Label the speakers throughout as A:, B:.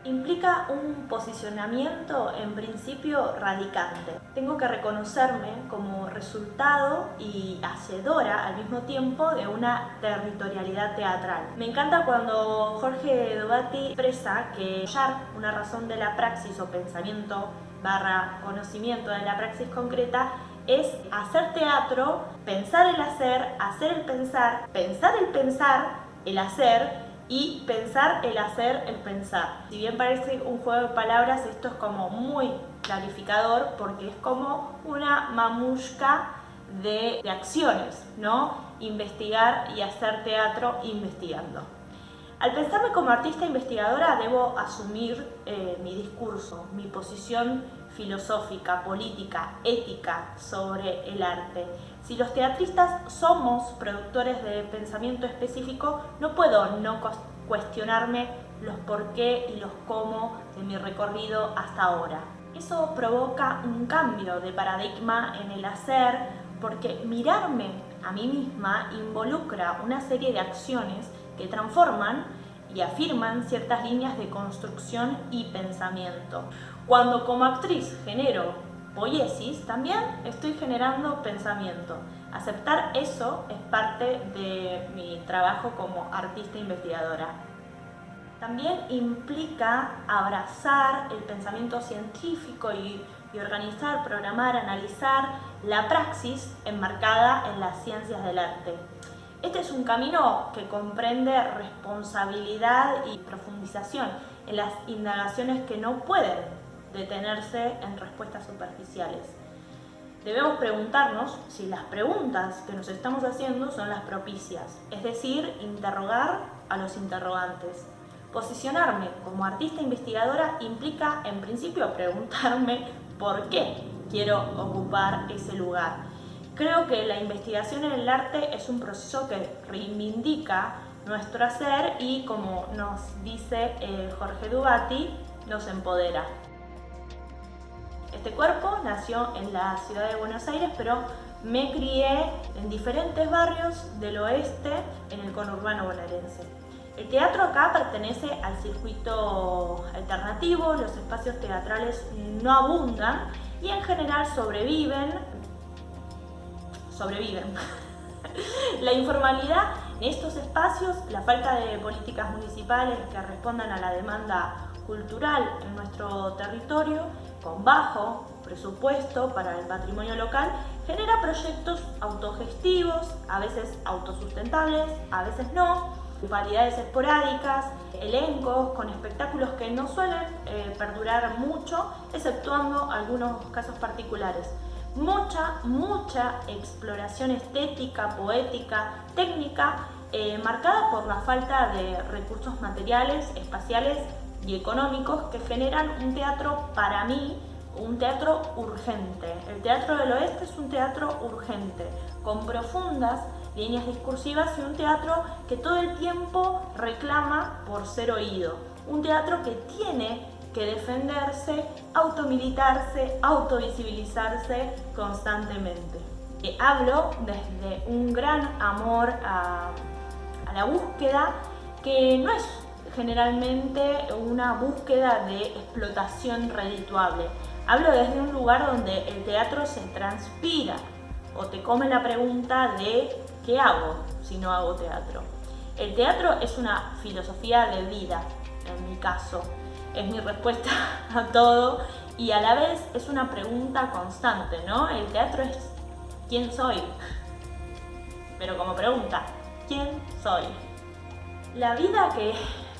A: implica un posicionamiento en principio radicante. Tengo que reconocerme como resultado y hacedora al mismo tiempo de una territorialidad teatral. Me encanta cuando Jorge Dubati expresa que hallar una razón de la praxis o pensamiento / conocimiento de la praxis concreta es hacer teatro, pensar el hacer el pensar el pensar, el hacer y pensar el hacer, el pensar. Si bien parece un juego de palabras, esto es como muy clarificador porque es como una mamushka de acciones, ¿no? Investigar y hacer teatro investigando. Al pensarme como artista investigadora debo asumir mi discurso, mi posición filosófica, política, ética sobre el arte. Si los teatristas somos productores de pensamiento específico, no puedo no cuestionarme los por qué y los cómo de mi recorrido hasta ahora. Eso provoca un cambio de paradigma en el hacer, porque mirarme a mí misma involucra una serie de acciones que transforman y afirman ciertas líneas de construcción y pensamiento. Cuando como actriz genero poiesis, también estoy generando pensamiento. Aceptar eso es parte de mi trabajo como artista investigadora. También implica abrazar el pensamiento científico y organizar, programar, analizar la praxis enmarcada en las ciencias del arte. Este es un camino que comprende responsabilidad y profundización en las indagaciones que no pueden detenerse en respuestas superficiales. Debemos preguntarnos si las preguntas que nos estamos haciendo son las propicias, es decir, interrogar a los interrogantes. Posicionarme como artista investigadora implica, en principio, preguntarme por qué quiero ocupar ese lugar. Creo que la investigación en el arte es un proceso que reivindica nuestro hacer y, como nos dice Jorge Dubati, nos empodera. Este cuerpo nació en la ciudad de Buenos Aires, pero me crié en diferentes barrios del oeste en el conurbano bonaerense. El teatro acá pertenece al circuito alternativo, los espacios teatrales no abundan y en general sobreviven. La informalidad en estos espacios, la falta de políticas municipales que respondan a la demanda cultural en nuestro territorio, con bajo presupuesto para el patrimonio local, genera proyectos autogestivos, a veces autosustentables, a veces no, rivalidades esporádicas, elencos con espectáculos que no suelen perdurar mucho, exceptuando algunos casos particulares. Mucha exploración estética, poética, técnica, marcada por la falta de recursos materiales, espaciales y económicos que generan un teatro, para mí, un teatro urgente. El Teatro del Oeste es un teatro urgente, con profundas líneas discursivas y un teatro que todo el tiempo reclama por ser oído. Un teatro que tiene que defenderse, automilitarse, autovisibilizarse constantemente. Hablo desde un gran amor a la búsqueda, que no es generalmente una búsqueda de explotación redituable. Hablo desde un lugar donde el teatro se transpira o te come la pregunta de ¿qué hago si no hago teatro? El teatro es una filosofía de vida, en mi caso. Es mi respuesta a todo y a la vez es una pregunta constante, ¿no? El teatro es ¿quién soy? Pero como pregunta, ¿quién soy? La vida que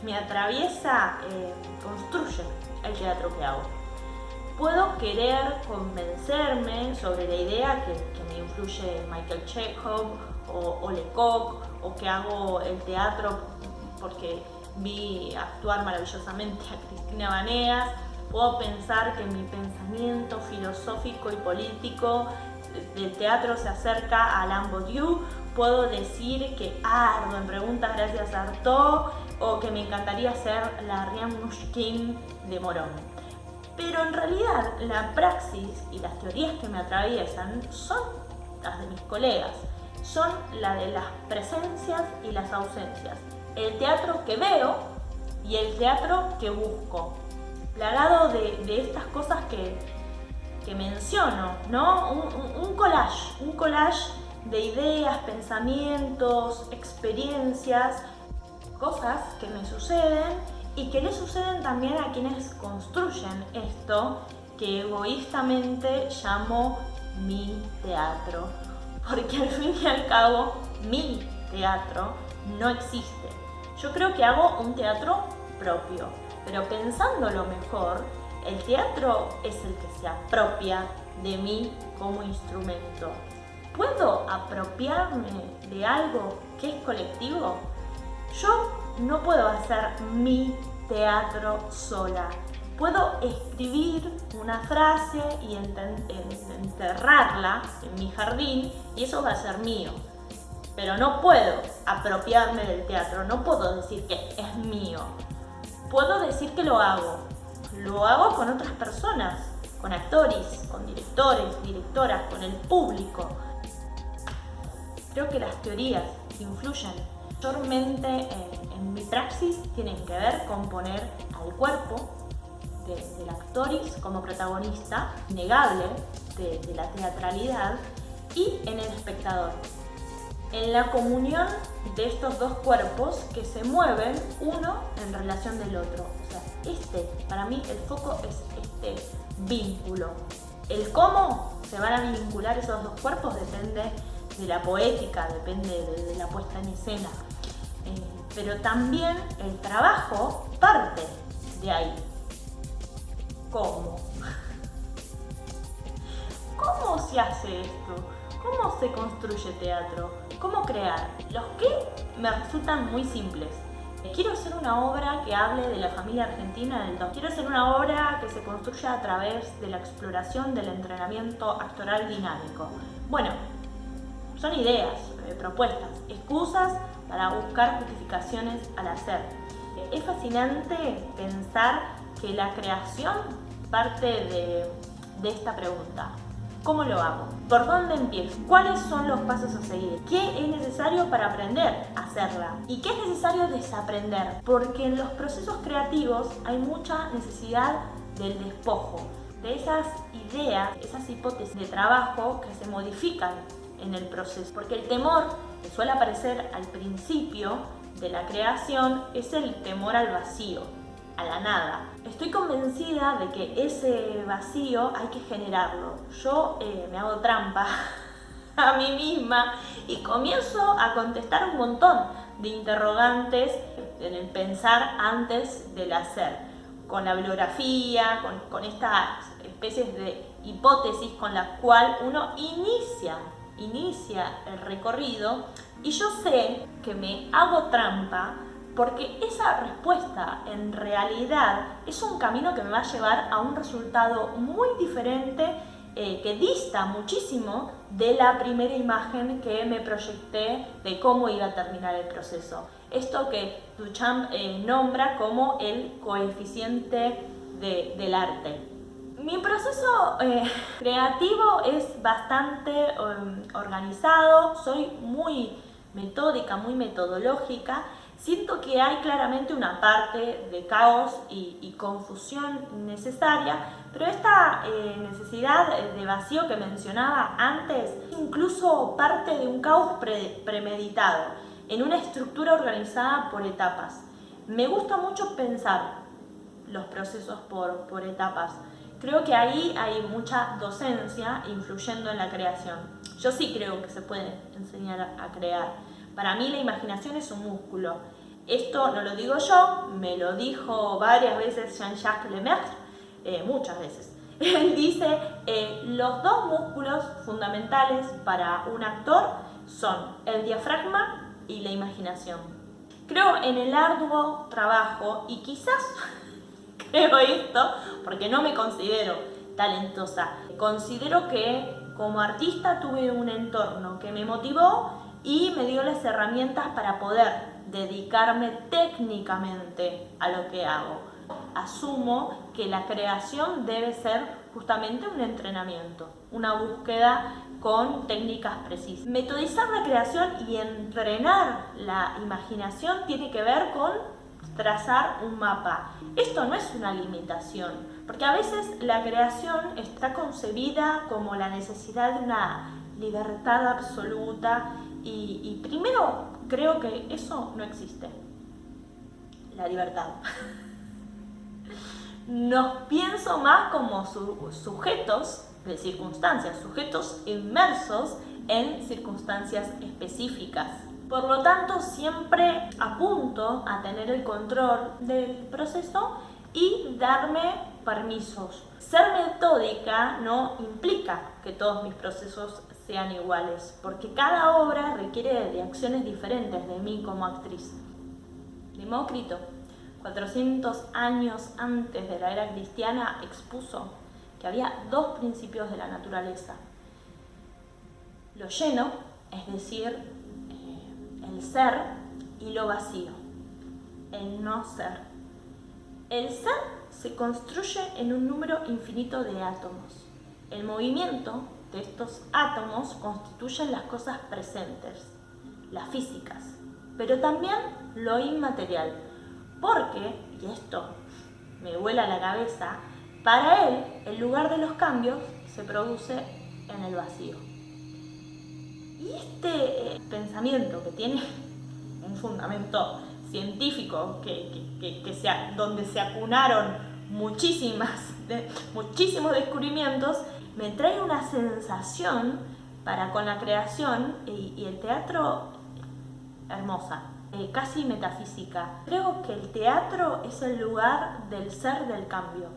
A: me atraviesa construye el teatro que hago. Puedo querer convencerme sobre la idea que me influye Michael Chekhov o Lecoq, o que hago el teatro porque vi actuar maravillosamente a Cristina Banegas. Puedo pensar que mi pensamiento filosófico y político del teatro se acerca a Alain Badiou. Puedo decir que ardo en preguntas gracias a Artaud, o que me encantaría ser la Rian-Mushkin de Morón. Pero en realidad la praxis y las teorías que me atraviesan son las de mis colegas, son la de las presencias y las ausencias. El teatro que veo y el teatro que busco. Plagado de estas cosas que menciono, ¿no? Un collage de ideas, pensamientos, experiencias, cosas que me suceden y que le suceden también a quienes construyen esto que egoístamente llamo mi teatro. Porque al fin y al cabo, mi teatro no existe. Yo creo que hago un teatro propio, pero pensándolo mejor, el teatro es el que se apropia de mí como instrumento. ¿Puedo apropiarme de algo que es colectivo? Yo no puedo hacer mi teatro sola. Puedo escribir una frase y enterrarla en mi jardín y eso va a ser mío. Pero no puedo apropiarme del teatro, no puedo decir que es mío. Puedo decir que lo hago. Lo hago con otras personas, con actores, con directores, directoras, con el público. Creo que las teorías influyen mayormente en mi praxis tienen que ver con poner al cuerpo del actoris como protagonista innegable de la teatralidad y en el espectador. En la comunión de estos dos cuerpos que se mueven uno en relación del otro. O sea, para mí el foco es este vínculo. El cómo se van a vincular esos dos cuerpos depende de la poética, depende de la puesta en escena. Pero también el trabajo parte de ahí. ¿Cómo? ¿Cómo se hace esto? ¿Cómo se construye teatro? ¿Cómo crear? Los que me resultan muy simples. Quiero hacer una obra que hable de la familia argentina del 2. Quiero hacer una obra que se construya a través de la exploración del entrenamiento actoral dinámico. Bueno, son ideas, propuestas, excusas para buscar justificaciones al hacer. Es fascinante pensar que la creación parte de esta pregunta. ¿Cómo lo hago? ¿Por dónde empiezo? ¿Cuáles son los pasos a seguir? ¿Qué es necesario para aprender a hacerla? ¿Y qué es necesario desaprender? Porque en los procesos creativos hay mucha necesidad del despojo, de esas ideas, esas hipótesis de trabajo que se modifican en el proceso. Porque el temor que suele aparecer al principio de la creación es el temor al vacío, a la nada. Estoy convencida de que ese vacío hay que generarlo. Yo me hago trampa a mí misma y comienzo a contestar un montón de interrogantes en el pensar antes del hacer, con la bibliografía, con estas especies de hipótesis con la cual uno inicia el recorrido, y yo sé que me hago trampa porque esa respuesta en realidad es un camino que me va a llevar a un resultado muy diferente que dista muchísimo de la primera imagen que me proyecté de cómo iba a terminar el proceso. Esto que Duchamp nombra como el coeficiente del arte. Mi proceso creativo es bastante organizado, soy muy metódica, muy metodológica. Siento que hay claramente una parte de caos y confusión necesaria, pero esta necesidad de vacío que mencionaba antes es incluso parte de un caos premeditado, en una estructura organizada por etapas. Me gusta mucho pensar los procesos por etapas. Creo que ahí hay mucha docencia influyendo en la creación. Yo sí creo que se puede enseñar a crear. Para mí la imaginación es un músculo. Esto no lo digo yo, me lo dijo varias veces Jean-Jacques Lemaitre, muchas veces. Él dice, los dos músculos fundamentales para un actor son el diafragma y la imaginación. Creo en el arduo trabajo y quizás creo esto porque no me considero talentosa. Considero que como artista tuve un entorno que me motivó y me dio las herramientas para poder dedicarme técnicamente a lo que hago. Asumo que la creación debe ser justamente un entrenamiento, una búsqueda con técnicas precisas. Metodizar la creación y entrenar la imaginación tiene que ver con trazar un mapa. Esto no es una limitación, porque a veces la creación está concebida como la necesidad de una libertad absoluta y primero creo que eso no existe, la libertad. Nos pienso más como sujetos de circunstancias, sujetos inmersos en circunstancias específicas. Por lo tanto, siempre apunto a tener el control del proceso y darme permisos. Ser metódica no implica que todos mis procesos sean iguales, porque cada obra requiere de acciones diferentes de mí como actriz. Demócrito, 400 años antes de la era cristiana, expuso que había dos principios de la naturaleza: lo lleno, es decir, el ser, y lo vacío, el no ser. El ser se construye en un número infinito de átomos. El movimiento de estos átomos constituyen las cosas presentes, las físicas, pero también lo inmaterial, porque, y esto me vuela la cabeza, para él el lugar de los cambios se produce en el vacío. Y este pensamiento, que tiene un fundamento científico, donde se acunaron muchísimos descubrimientos, me trae una sensación para con la creación y el teatro hermosa, casi metafísica. Creo que el teatro es el lugar del ser del cambio.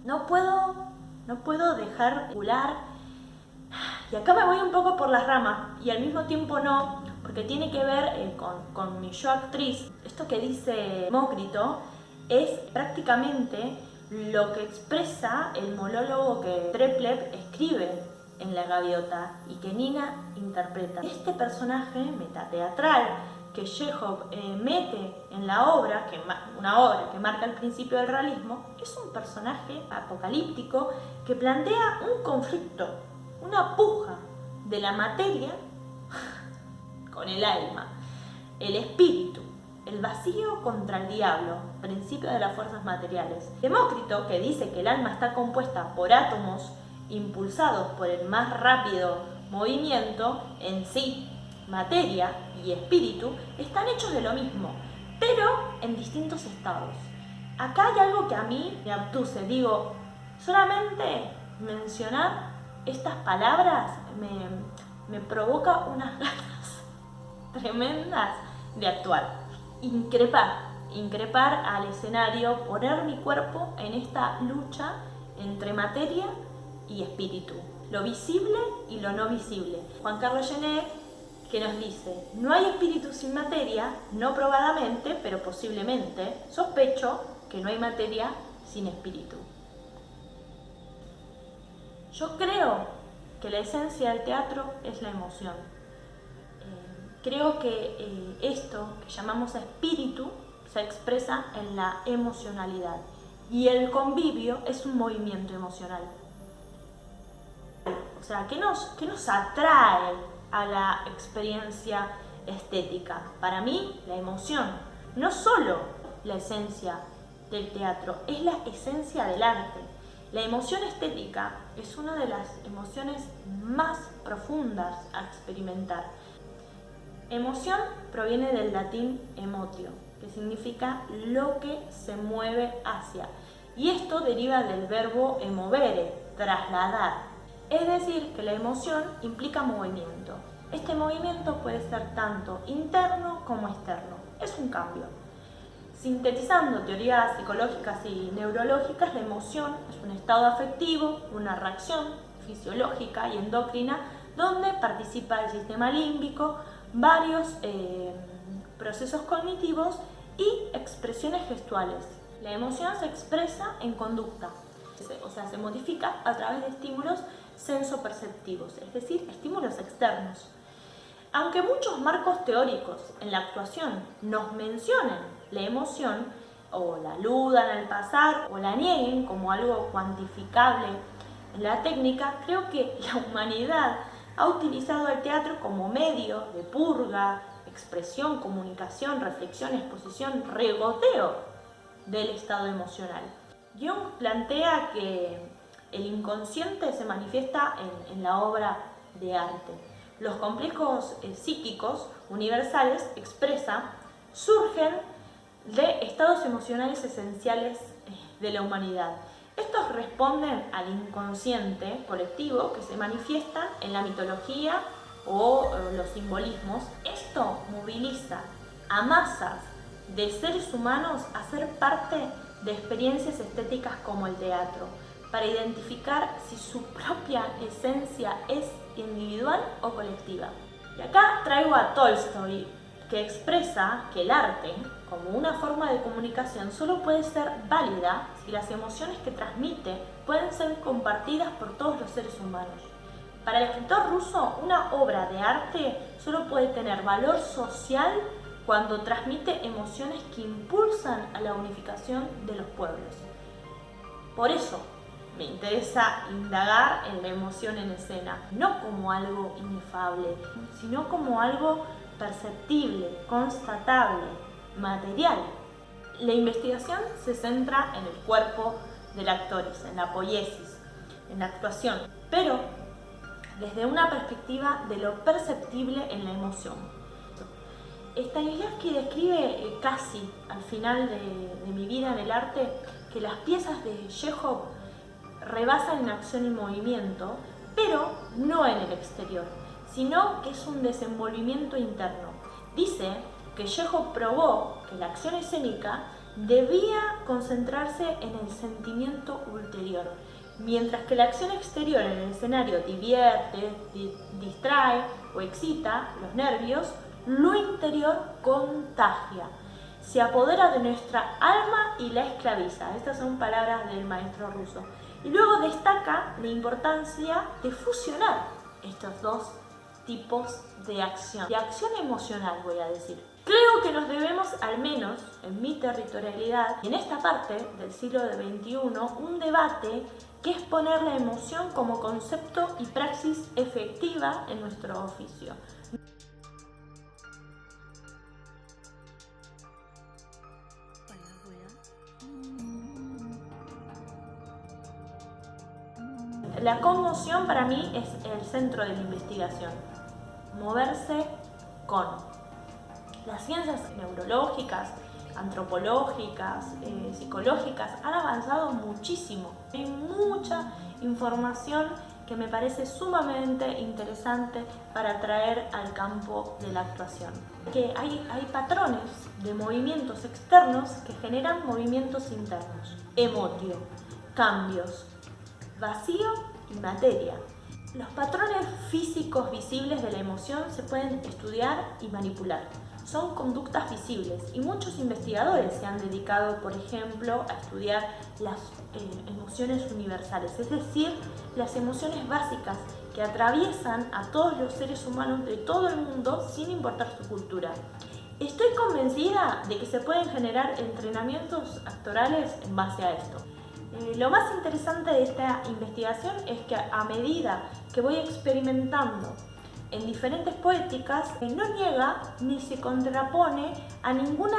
A: No puedo dejar volar. Y acá me voy un poco por las ramas y al mismo tiempo no, porque tiene que ver con mi yo actriz. Esto que dice Demócrito es prácticamente lo que expresa el monólogo que Treplev escribe en La Gaviota y que Nina interpreta. Este personaje metateatral que Chekhov mete en la obra, una obra que marca el principio del realismo, es un personaje apocalíptico que plantea un conflicto, una puja de la materia con el alma, el espíritu, el vacío contra el diablo, principio de las fuerzas materiales. Demócrito, que dice que el alma está compuesta por átomos impulsados por el más rápido movimiento, en sí, materia y espíritu, están hechos de lo mismo, pero en distintos estados. Acá hay algo que a mí me abduce, digo, solamente mencionar estas palabras me provoca unas ganas tremendas de actuar, increpar al escenario, poner mi cuerpo en esta lucha entre materia y espíritu, lo visible y lo no visible. Juan Carlos Genet, que nos dice: no hay espíritu sin materia, no probadamente, pero posiblemente, sospecho que no hay materia sin espíritu. Yo creo que la esencia del teatro es la emoción. Creo que esto que llamamos espíritu se expresa en la emocionalidad y el convivio es un movimiento emocional. O sea, ¿qué nos atrae a la experiencia estética? Para mí, la emoción, no solo la esencia del teatro, es la esencia del arte. La emoción estética es una de las emociones más profundas a experimentar. Emoción proviene del latín emotio, que significa lo que se mueve hacia. Y esto deriva del verbo emovere, trasladar. Es decir, que la emoción implica movimiento. Este movimiento puede ser tanto interno como externo. Es un cambio. Sintetizando teorías psicológicas y neurológicas, la emoción es un estado afectivo, una reacción fisiológica y endocrina donde participa el sistema límbico, varios procesos cognitivos y expresiones gestuales. La emoción se expresa en conducta, o sea, se modifica a través de estímulos sensoperceptivos, es decir, estímulos externos. Aunque muchos marcos teóricos en la actuación nos mencionen la emoción, o la aludan al pasar, o la nieguen como algo cuantificable en la técnica, creo que la humanidad ha utilizado el teatro como medio de purga expresión, comunicación, reflexión, exposición, regoteo del estado emocional. Jung plantea que el inconsciente se manifiesta en la obra de arte. Los complejos psíquicos universales, surgen de estados emocionales esenciales de la humanidad. Estos responden al inconsciente colectivo que se manifiesta en la mitología o los simbolismos. Esto moviliza a masas de seres humanos a ser parte de experiencias estéticas como el teatro, para identificar si su propia esencia es individual o colectiva. Y acá traigo a Tolstoy, que expresa que el arte, como una forma de comunicación, solo puede ser válida si las emociones que transmite pueden ser compartidas por todos los seres humanos. Para el escritor ruso, una obra de arte solo puede tener valor social cuando transmite emociones que impulsan a la unificación de los pueblos. Por eso me interesa indagar en la emoción en escena, no como algo inefable, sino como algo perceptible, constatable, material. La investigación se centra en el cuerpo del actor, en la poiesis, en la actuación, pero desde una perspectiva de lo perceptible en la emoción. Stanislavski describe casi al final de mi vida en el arte que las piezas de Chekhov rebasan en acción y movimiento, pero no en el exterior, sino que es un desenvolvimiento interno. Dice que Chekhov probó que la acción escénica debía concentrarse en el sentimiento ulterior, mientras que la acción exterior en el escenario divierte, distrae o excita los nervios, lo interior contagia, se apodera de nuestra alma y la esclaviza. Estas son palabras del maestro ruso. Y luego destaca la importancia de fusionar estos dos tipos de acción emocional, voy a decir. Creo que nos debemos, al menos en mi territorialidad, y en esta parte del siglo XXI, un debate que es poner la emoción como concepto y praxis efectiva en nuestro oficio. La conmoción para mí es el centro de la investigación. Moverse con. Las ciencias neurológicas, antropológicas, psicológicas han avanzado muchísimo. Hay mucha información que me parece sumamente interesante para traer al campo de la actuación. Que hay patrones de movimientos externos que generan movimientos internos. Emotio, cambios, vacío y materia. Los patrones físicos visibles de la emoción se pueden estudiar y manipular. Son conductas visibles y muchos investigadores se han dedicado, por ejemplo, a estudiar las emociones universales, es decir, las emociones básicas que atraviesan a todos los seres humanos de todo el mundo sin importar su cultura. Estoy convencida de que se pueden generar entrenamientos actorales en base a esto. Lo más interesante de esta investigación es que a medida que voy experimentando en diferentes poéticas, no niega ni se contrapone a ningún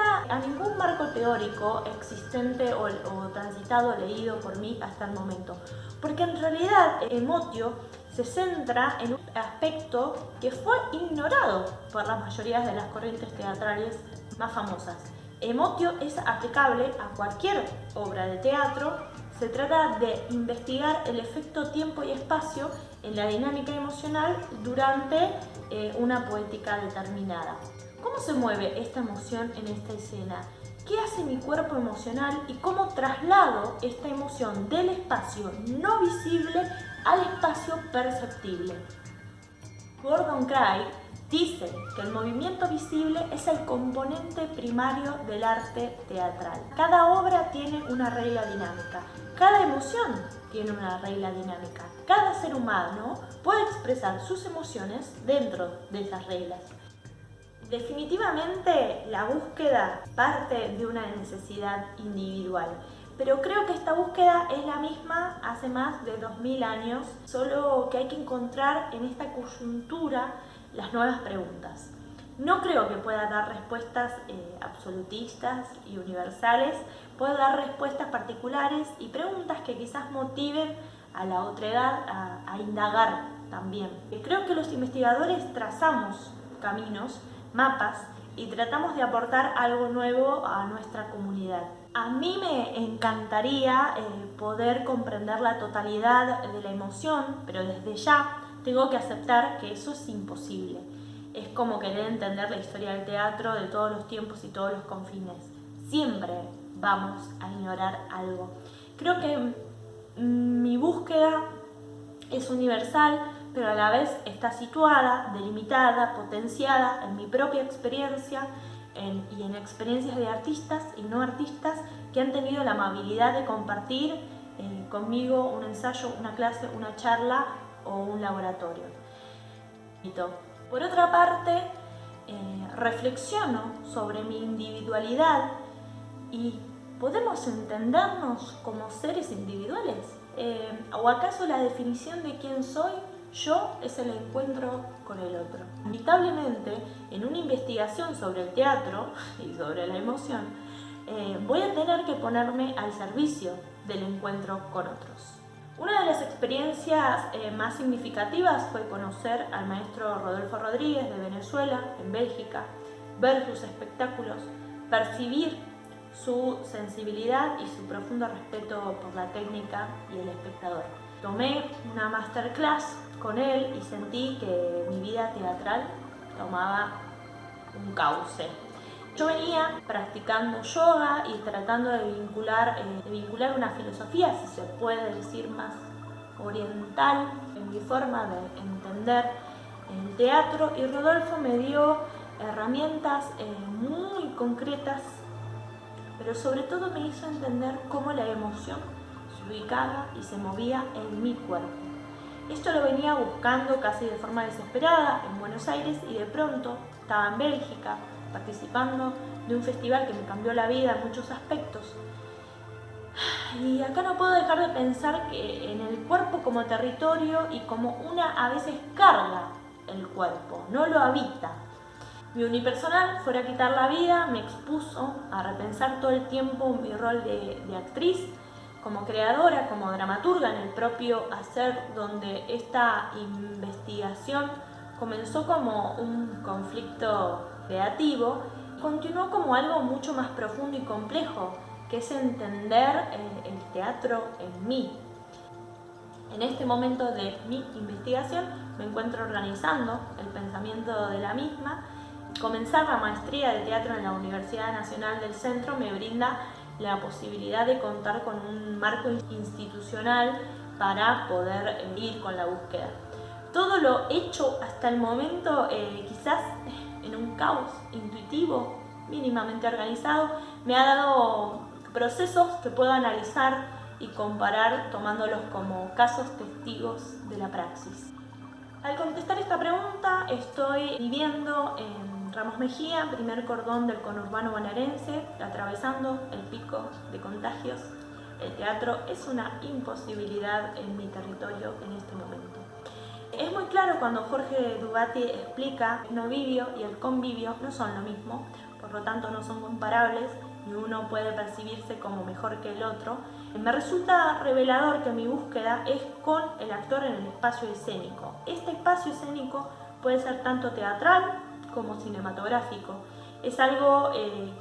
A: marco teórico existente o transitado, leído por mí hasta el momento. Porque en realidad Emotio se centra en un aspecto que fue ignorado por la mayoría de las corrientes teatrales más famosas. Emotio es aplicable a cualquier obra de teatro. Se trata de investigar el efecto tiempo y espacio en la dinámica emocional durante una poética determinada. ¿Cómo se mueve esta emoción en esta escena? ¿Qué hace mi cuerpo emocional y cómo traslado esta emoción del espacio no visible al espacio perceptible? Gordon Craig dice que el movimiento visible es el componente primario del arte teatral. Cada obra tiene una regla dinámica, cada emoción tiene una regla dinámica. Cada ser humano puede expresar sus emociones dentro de esas reglas. Definitivamente la búsqueda parte de una necesidad individual, pero creo que esta búsqueda es la misma hace más de 2000 años, solo que hay que encontrar en esta coyuntura las nuevas preguntas. No creo que pueda dar respuestas absolutistas y universales, puedo dar respuestas particulares y preguntas que quizás motiven a la otredad a indagar también. Creo que los investigadores trazamos caminos, mapas y tratamos de aportar algo nuevo a nuestra comunidad. A mí me encantaría poder comprender la totalidad de la emoción, pero desde ya tengo que aceptar que eso es imposible. Es como querer entender la historia del teatro de todos los tiempos y todos los confines. Siempre vamos a ignorar algo. Creo que mi búsqueda es universal, pero a la vez está situada, delimitada, potenciada en mi propia experiencia y en experiencias de artistas y no artistas que han tenido la amabilidad de compartir conmigo un ensayo, una clase, una charla o un laboratorio. Por otra parte, reflexiono sobre mi individualidad y ¿podemos entendernos como seres individuales? ¿O acaso la definición de quién soy yo es el encuentro con el otro? Inevitablemente, en una investigación sobre el teatro y sobre la emoción, voy a tener que ponerme al servicio del encuentro con otros. Una de las experiencias más significativas fue conocer al maestro Rodolfo Rodríguez de Venezuela, en Bélgica, ver sus espectáculos, percibir su sensibilidad y su profundo respeto por la técnica y el espectador. Tomé una masterclass con él y sentí que mi vida teatral tomaba un cauce. Yo venía practicando yoga y tratando de vincular una filosofía, si se puede decir, más oriental en mi forma de entender el teatro, y Rodolfo me dio herramientas muy concretas, pero sobre todo me hizo entender cómo la emoción se ubicaba y se movía en mi cuerpo. Esto lo venía buscando casi de forma desesperada en Buenos Aires y de pronto estaba en Bélgica participando de un festival que me cambió la vida en muchos aspectos. Y acá no puedo dejar de pensar que en el cuerpo como territorio y como una a veces carga el cuerpo, no lo habita. Mi unipersonal, fuera a quitar la vida, me expuso a repensar todo el tiempo mi rol de actriz, como creadora, como dramaturga en el propio hacer, donde esta investigación comenzó como un conflicto creativo y continuó como algo mucho más profundo y complejo, que es entender el teatro en mí. En este momento de mi investigación me encuentro organizando el pensamiento de la misma. Comenzar la maestría de teatro en la Universidad Nacional del Centro me brinda la posibilidad de contar con un marco institucional para poder ir con la búsqueda. Todo lo hecho hasta el momento, quizás en un caos intuitivo, mínimamente organizado, me ha dado procesos que puedo analizar y comparar tomándolos como casos testigos de la praxis. Al contestar esta pregunta, estoy viviendo en Ramos Mejía, primer cordón del conurbano bonaerense, atravesando el pico de contagios. El teatro es una imposibilidad en mi territorio en este momento. Es muy claro cuando Jorge Dubati explica que el novivio y el convivio no son lo mismo, por lo tanto no son comparables, ni uno puede percibirse como mejor que el otro. Me resulta revelador que mi búsqueda es con el actor en el espacio escénico. Este espacio escénico puede ser tanto teatral como cinematográfico. Es algo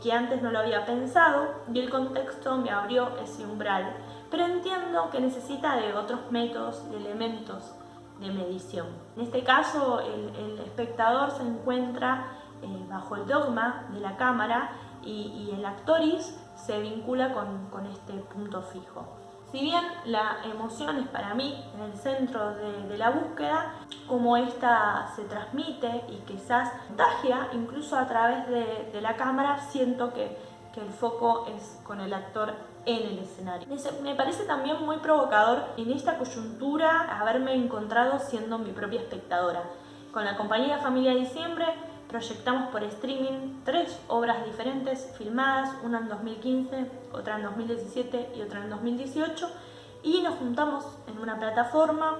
A: que antes no lo había pensado y el contexto me abrió ese umbral, pero entiendo que necesita de otros métodos y elementos de medición. En este caso, el espectador se encuentra bajo el dogma de la cámara y el actoris se vincula con este punto fijo. Si bien la emoción es para mí en el centro de la búsqueda, como esta se transmite y quizás contagia incluso a través de la cámara, siento que el foco es con el actor en el escenario. Me parece también muy provocador en esta coyuntura haberme encontrado siendo mi propia espectadora. Con la compañía Familia Diciembre proyectamos por streaming 3 obras diferentes filmadas, una en 2015, otra en 2017 y otra en 2018, y nos juntamos en una plataforma,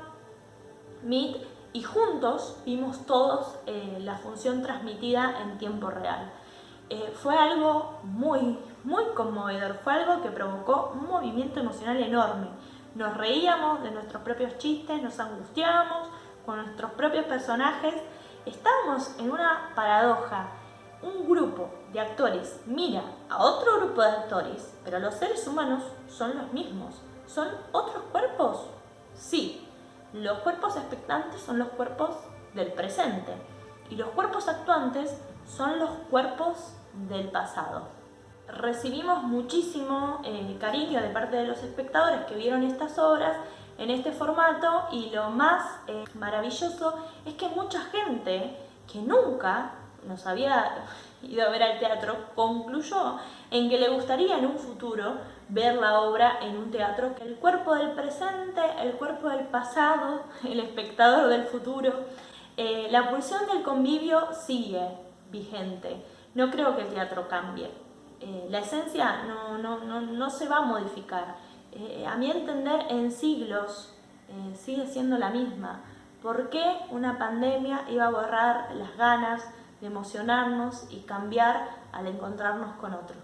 A: Meet, y juntos vimos todos la función transmitida en tiempo real. Fue algo muy conmovedor, fue algo que provocó un movimiento emocional enorme. Nos reíamos de nuestros propios chistes, nos angustiábamos con nuestros propios personajes. Estábamos en una paradoja. Un grupo de actores mira a otro grupo de actores, pero los seres humanos son los mismos. ¿Son otros cuerpos? Sí. Los cuerpos expectantes son los cuerpos del presente y los cuerpos actuantes son los cuerpos del pasado. Recibimos muchísimo cariño de parte de los espectadores que vieron estas obras en este formato, y lo más maravilloso es que mucha gente que nunca nos había ido a ver al teatro concluyó en que le gustaría en un futuro ver la obra en un teatro. Que el cuerpo del presente, el cuerpo del pasado, el espectador del futuro, la pulsión del convivio sigue vigente. No creo que el teatro cambie. La esencia no se va a modificar. A mi entender, en siglos sigue siendo la misma. ¿Por qué una pandemia iba a borrar las ganas de emocionarnos y cambiar al encontrarnos con otros?